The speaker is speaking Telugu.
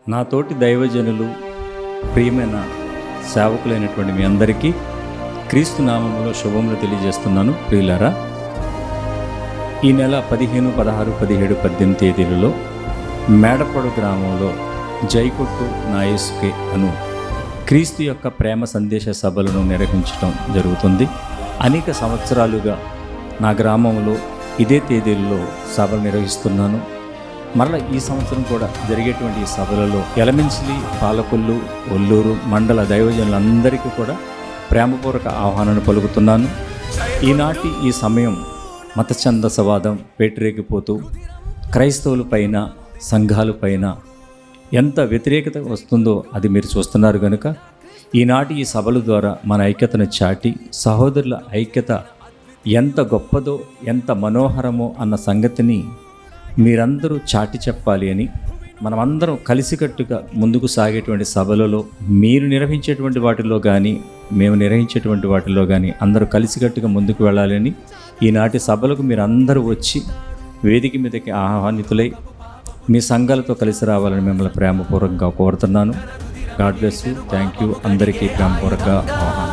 నా తోటి దైవజనులు, ప్రియమైన సేవకులైనటువంటి మీ అందరికీ క్రీస్తు నామములో శుభములు తెలియజేస్తున్నాను. ప్రియులారా, ఈ నెల 15, 16, 17, 18 తేదీలలో మేడపడు గ్రామంలో జైకొట్టు నాయస్కే అను క్రీస్తు యొక్క ప్రేమ సందేశ సభలను నిర్వహించడం జరుగుతుంది. అనేక సంవత్సరాలుగా నా గ్రామంలో ఇదే తేదీల్లో సభలు నిర్వహిస్తున్నాను. మరలా ఈ సంవత్సరం కూడా జరిగేటువంటి ఈ సభలలో ఎలమెంట్స్లీ, పాలకొల్లు, ఒల్లూరు మండల దైవజనులందరికీ కూడా ప్రేమపూర్వక ఆహ్వానాన్ని పలుకుతున్నాను. ఈనాటి ఈ సమయం మత ఛందసవాదం పేటరేగిపోతూ క్రైస్తవుల పైన, సంఘాల పైన ఎంత వ్యతిరేకత వస్తుందో అది మీరు చూస్తున్నారు కనుక ఈనాటి ఈ సభల ద్వారా మన ఐక్యతను చాటి సహోదరుల ఐక్యత ఎంత గొప్పదో, ఎంత మనోహరమో అన్న సంగతిని మీరందరూ చాటి చెప్పాలి అని, మనమందరం కలిసికట్టుగా ముందుకు సాగేటువంటి సభలలో మీరు నిర్వహించేటువంటి వాటిల్లో కానీ, మేము నిర్వహించేటువంటి వాటిల్లో కానీ అందరూ కలిసికట్టుగా ముందుకు వెళ్ళాలని, ఈనాటి సభలకు మీరు అందరూ వచ్చి వేదిక మీదకి ఆహ్వానితులై మీ సంఘాలతో కలిసి రావాలని మిమ్మల్ని ప్రేమపూర్వకంగా కోరుతున్నాను. God bless you. Thank you. అందరికీ ప్రేమపూర్వక ఆహ్వానం.